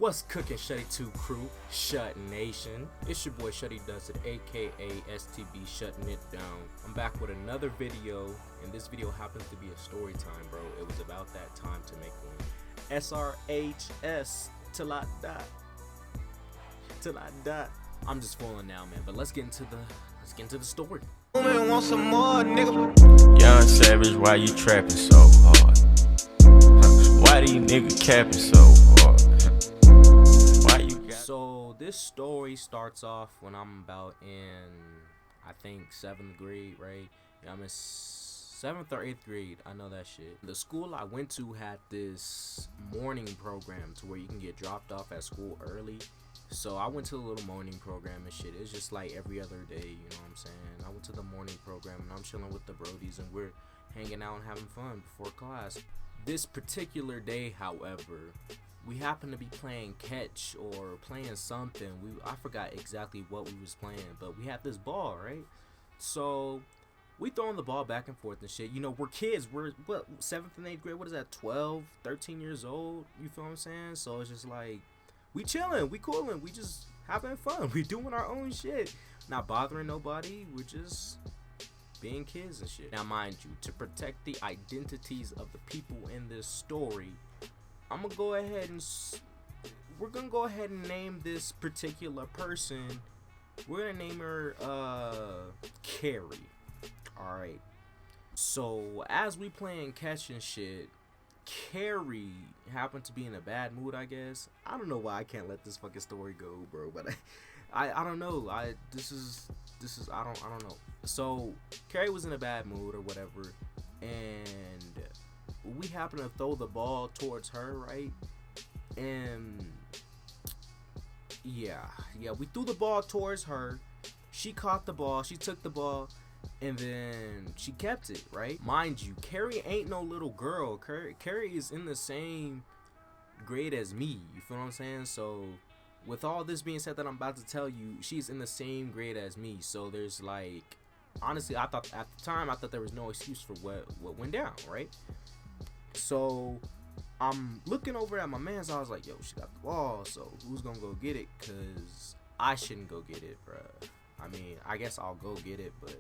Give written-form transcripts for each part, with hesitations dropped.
What's cooking, Shutty 2 crew, Shut Nation? It's your boy Shutty Does It, aka STB, shutting it down. I'm back with another video, and this video happens to be a story time, bro. It was about that time to make one. SRHS till I die. Till I die. I'm just fooling now, man. But let's get into the story. Want some more, nigga. Young Savage, why you trapping so hard? Why do you nigga capping so hard? Why you got... So this story starts off when I'm about in, I think, 7th grade, right? Yeah, I'm in 7th or 8th grade. I know that shit. The school I went to had this morning program to where you can get dropped off at school early. So I went to a little morning program and shit. It's just like every other day, you know what I'm saying? I went to the morning program and I'm chilling with the brodies and we're hanging out and having fun before class. This particular day, however, we happened to be playing catch or playing something. I forgot exactly what we was playing, but we had this ball, right? So we throwing the ball back and forth and shit. You know, we're kids. We're, what, 7th and 8th grade? What is that, 12, 13 years old? You feel what I'm saying? So it's just like, we chilling, we coolin', we just having fun. We doing our own shit. Not bothering nobody. We're just being kids and shit. Now, mind you, to protect the identities of the people in this story, I'm gonna go ahead and we're gonna go ahead and name this particular person. We're gonna name her Carrie. Alright. So as we playing catch and shit, Carrie happened to be in a bad mood, I guess. I don't know why I can't let this fucking story go, bro, but I don't know. This is I don't know. So Carrie was in a bad mood or whatever, and we happened to throw the ball towards her, right? And yeah, we threw the ball towards her. She caught the ball, she took the ball, and then she kept it, right? Mind you, Carrie ain't no little girl. Carrie is in the same grade as me. You feel what I'm saying? So with all this being said that I'm about to tell you, she's in the same grade as me. So there's like, honestly, I thought at the time, I thought there was no excuse for what went down, right? So I'm looking over at my man's. I was like, yo, she got the ball. So who's gonna go get it? Cause I shouldn't go get it, bruh. I mean, I guess I'll go get it, but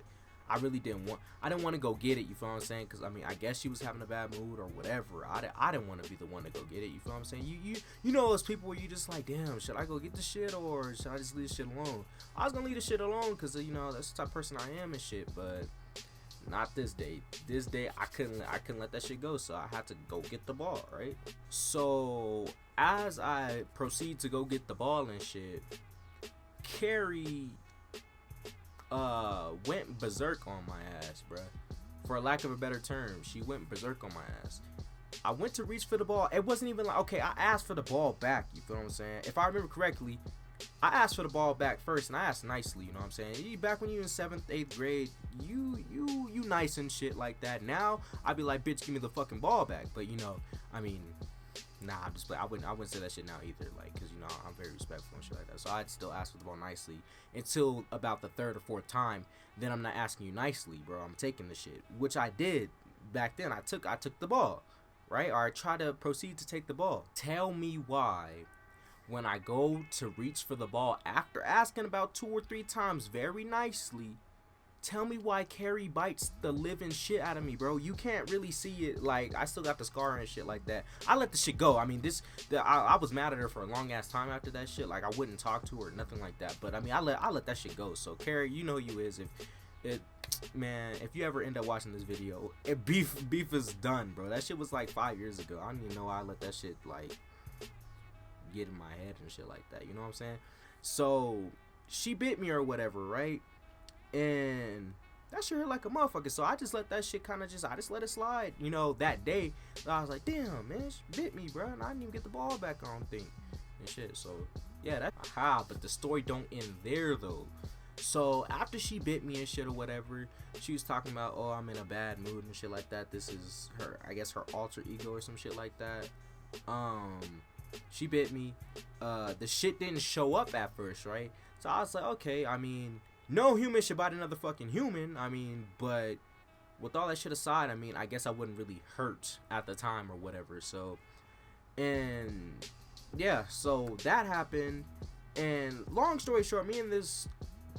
I really didn't want to go get it, you feel what I'm saying? Because, I mean, I guess she was having a bad mood or whatever. I didn't want to be the one to go get it, you feel what I'm saying? You know those people where you just like, damn, should I go get the shit or should I just leave the shit alone? I was going to leave the shit alone because, you know, that's the type of person I am and shit, but not this day. This day, I couldn't let that shit go, so I had to go get the ball, right? So, as I proceed to go get the ball and shit, Carrie went berserk on my ass, bruh. For lack of a better term, she went berserk on my ass. I went to reach for the ball. It wasn't even like, okay, I asked for the ball back, you feel what I'm saying? If I remember correctly, I asked for the ball back first, and I asked nicely, you know what I'm saying? Back when you in 7th, 8th grade, you nice and shit like that. Now, I'd be like, bitch, give me the fucking ball back. But, you know, I mean, nah, I'm just, I wouldn't say that shit now either, like, because, you know, I'm very respectful and shit like that. So I'd still ask for the ball nicely until about the 3rd or 4th time. Then I'm not asking you nicely, bro. I'm taking the shit, which I did back then. I took the ball, right? Or I tried to proceed to take the ball. Tell me why, when I go to reach for the ball after asking about 2 or 3 times very nicely, tell me why Carrie bites the living shit out of me, bro. You can't really see it. Like, I still got the scar and shit like that. I let the shit go. I mean, I was mad at her for a long ass time after that shit. Like, I wouldn't talk to her or nothing like that. But I mean, I let that shit go. So Carrie, you know you is. If you ever end up watching this video, beef is done, bro. That shit was like 5 years ago. I don't even know why I let that shit like get in my head and shit like that. You know what I'm saying? So she bit me or whatever, right? And that shit hurt like a motherfucker. So I just let that shit I just let it slide. You know, that day, I was like, damn, man, she bit me, bro. And I didn't even get the ball back, I don't think. And shit, so, yeah, but the story don't end there, though. So, after she bit me and shit or whatever, she was talking about, oh, I'm in a bad mood and shit like that. This is her, I guess, her alter ego or some shit like that. She bit me. The shit didn't show up at first, right? So I was like, okay, I mean, no human should bite another fucking human. I mean, but with all that shit aside, I mean, I guess I wouldn't really hurt at the time or whatever. So, and yeah, so that happened, and long story short, me and this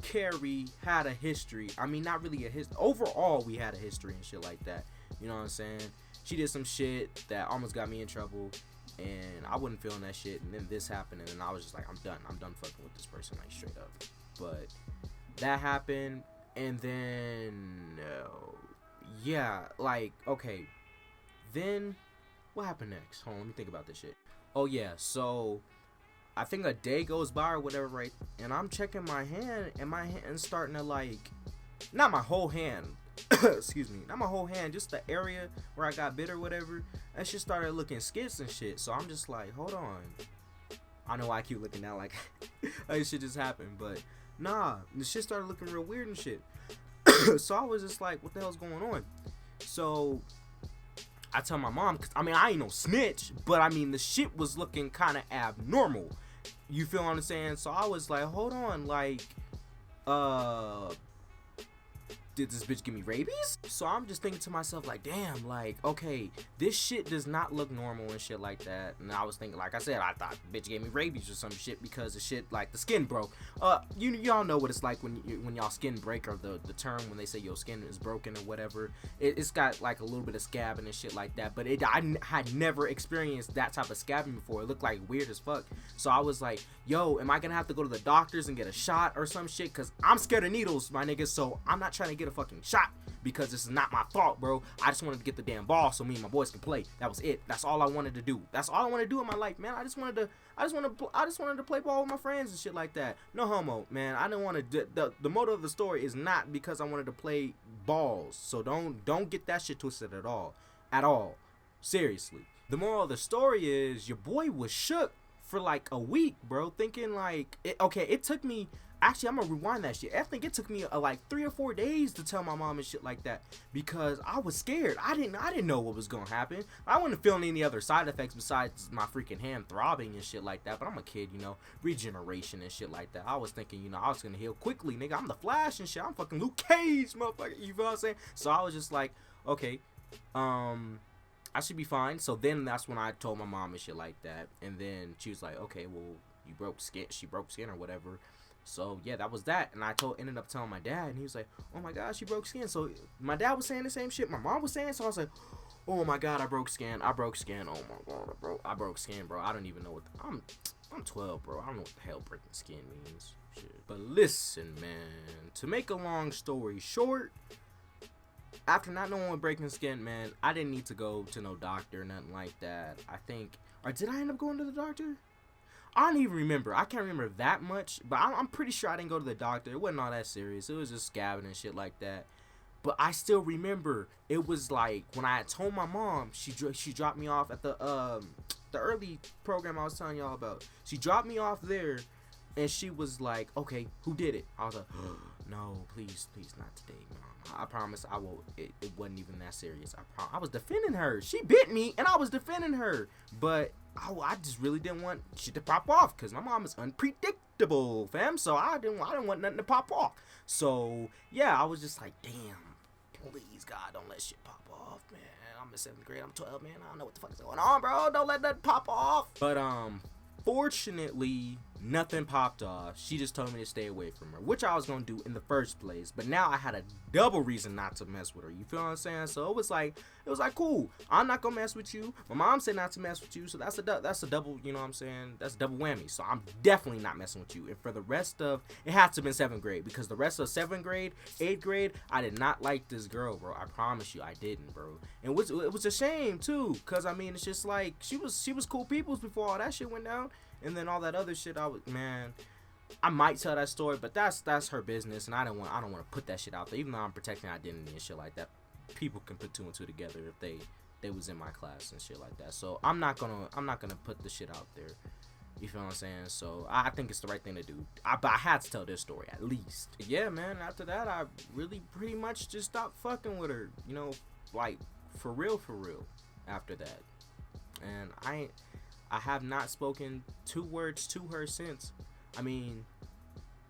Carrie had a history. I mean, not really a history. Overall, we had a history and shit like that. You know what I'm saying? She did some shit that almost got me in trouble, and I wasn't feeling that shit. And then this happened, and then I was just like, I'm done. I'm done fucking with this person, like straight up. But that happened, and then yeah, like okay. Then what happened next? Hold on, let me think about this shit. Oh yeah, so I think a day goes by or whatever, right? And I'm checking my hand, and my hand's starting to like, not my whole hand, excuse me, not my whole hand, just the area where I got bit or whatever. That shit started looking skits and shit. So I'm just like, hold on. I know I keep looking now like, like shit just happened, but nah, the shit started looking real weird and shit. So I was just like, what the hell's going on? So I tell my mom, cause I mean I ain't no snitch, but I mean the shit was looking kind of abnormal. You feel what I'm saying? So I was like, hold on, like, did this bitch give me rabies? So I'm just thinking to myself, like, damn, like, okay, this shit does not look normal and shit like that. And I was thinking, like I said, I thought the bitch gave me rabies or some shit because the shit, like, the skin broke. Y'all know what it's like when y'all skin break, or the term when they say your skin is broken or whatever. It's got like a little bit of scabbing and shit like that. But I had never experienced that type of scabbing before. It looked like weird as fuck. So I was like, yo, am I gonna have to go to the doctors and get a shot or some shit? Cause I'm scared of needles, my niggas. So I'm not trying to get a fucking shot because this is not my fault, bro. I just wanted to get the damn ball so me and my boys can play. That was it. That's all I wanted to do. That's all I wanted to do in my life, man. I just wanted to play ball with my friends and shit like that. No homo, man. I didn't want to. The motive of the story is not because I wanted to play balls. So don't get that shit twisted at all. Seriously. The moral of the story is your boy was shook for like a week, bro. Thinking like, it took me. Actually, I'm gonna rewind that shit. I think it took me like 3 or 4 days to tell my mom and shit like that because I was scared. I didn't know what was gonna happen. I wasn't feeling any other side effects besides my freaking hand throbbing and shit like that. But I'm a kid, you know, regeneration and shit like that. I was thinking, you know, I was gonna heal quickly, nigga. I'm the Flash and shit. I'm fucking Luke Cage, motherfucker. You feel what I'm saying? So I was just like, okay, I should be fine. So then that's when I told my mom and shit like that. And then she was like, okay, well, you broke skin. She broke skin or whatever. So yeah, that was that. And I ended up telling my dad, and he was like, oh my god, she broke skin. So my dad was saying the same shit my mom was saying. So I was like, oh my god, I broke skin. Oh my god, I broke skin, bro. I don't even know what I'm 12, bro. I don't know what the hell breaking skin means. Shit. But listen, man, to make a long story short, after not knowing what breaking skin meant, I didn't need to go to no doctor or nothing like that. I think, or did I end up going to the doctor? I don't even remember. I can't remember that much, but I'm pretty sure I didn't go to the doctor. It wasn't all that serious. It was just scabbing and shit like that. But I still remember it was like when I had told my mom, she dropped me off at the early program I was telling y'all about. She dropped me off there, and she was like, "Okay, who did it?" I was like, "No, please, not today, mom. I promise I will. It wasn't even that serious. I was defending her. She bit me, and I was defending her, but." I just really didn't want shit to pop off because my mom is unpredictable, fam. So I didn't want nothing to pop off. So yeah, I was just like, damn, please God, don't let shit pop off, man. I'm in 7th grade. I'm 12, man. I don't know what the fuck is going on, bro. Don't let nothing pop off. But fortunately, nothing popped off. She just told me to stay away from her, which I was gonna do in the first place. But now I had a double reason not to mess with her. You feel what I'm saying? So it was like cool. I'm not gonna mess with you. My mom said not to mess with you, so that's a double. You know what I'm saying? That's a double whammy. So I'm definitely not messing with you. And for the rest of it, has to have been 7th grade because the rest of 7th grade, 8th grade, I did not like this girl, bro. I promise you, I didn't, bro. And it was a shame too, cause I mean, it's just like she was cool peoples before all that shit went down. And then all that other shit, I might tell that story, but that's her business, and I don't want to put that shit out there. Even though I'm protecting identity and shit like that, people can put 2 and 2 together if they was in my class and shit like that. So I'm not gonna put the shit out there. You feel what I'm saying? So I think it's the right thing to do. But I had to tell this story at least. Yeah, man. After that, I really pretty much just stopped fucking with her. You know, like for real. After that, and I have not spoken 2 words to her since. I mean,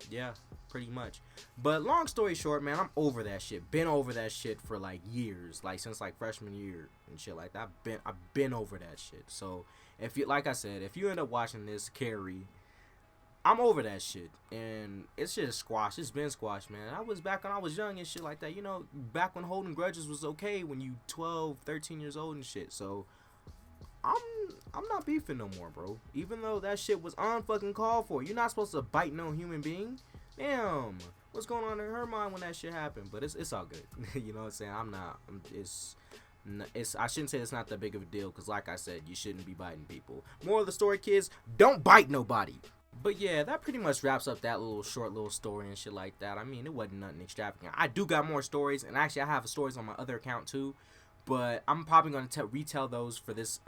yeah, pretty much. But long story short, man, I'm over that shit. Been over that shit for like years, like since like freshman year and shit like that. I've been over that shit. So if you, like I said, if you end up watching this, Carrie, I'm over that shit, and it's just squash. It's been squash, man. I was back when I was young and shit like that. You know, back when holding grudges was okay when you 12, 13 years old and shit. So I'm not beefing no more, bro. Even though that shit was unfucking called for. You're not supposed to bite no human being. Damn, what's going on in her mind when that shit happened? But it's all good. You know what I'm saying? I shouldn't say it's not that big of a deal, because like I said, you shouldn't be biting people. Moral of the story, kids, don't bite nobody. But yeah, that pretty much wraps up that little short little story and shit like that. I mean, it wasn't nothing extravagant. I do got more stories, and actually I have stories on my other account too, but I'm probably gonna retell those for this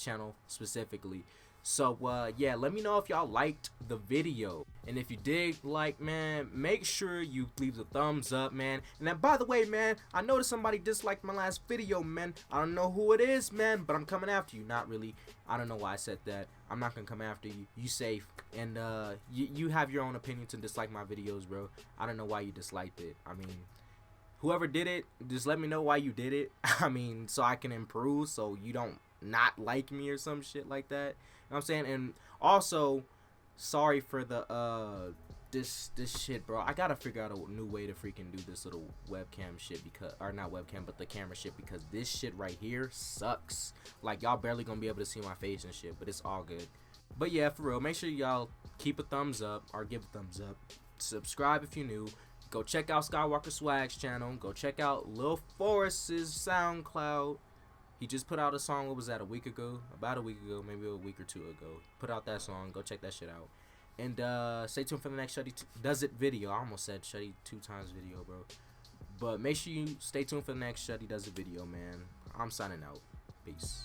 channel specifically. So yeah, let me know if y'all liked the video, and if you did like, man, make sure you leave the thumbs up, man. And then, by the way, man, I noticed somebody disliked my last video, man. I don't know who it is, man, but I'm coming after you. Not really. I don't know why I said that. I'm not gonna come after you. You safe, and you have your own opinion to dislike my videos, bro. I don't know why you disliked it. I mean, whoever did it, just let me know why you did it. I mean, so I can improve, so you don't not like me or some shit like that. You know what I'm saying? And also, sorry for the this shit, bro. I gotta figure out a new way to freaking do this little webcam shit, because, or not webcam, but the camera shit, because this shit right here sucks. Like, y'all barely gonna be able to see my face and shit, but it's all good. But yeah, for real, make sure y'all keep a thumbs up, or give a thumbs up. Subscribe if you're new. Go check out Skywalker Swag's channel. Go check out Lil Forrest's SoundCloud. He just put out a song, what was that, a week ago? About a week ago, maybe a week or two ago. Put out that song. Go check that shit out. And stay tuned for the next Shuddy Does It video. I almost said Shuddy 2 times video, bro. But make sure you stay tuned for the next Shuddy Does It video, man. I'm signing out. Peace.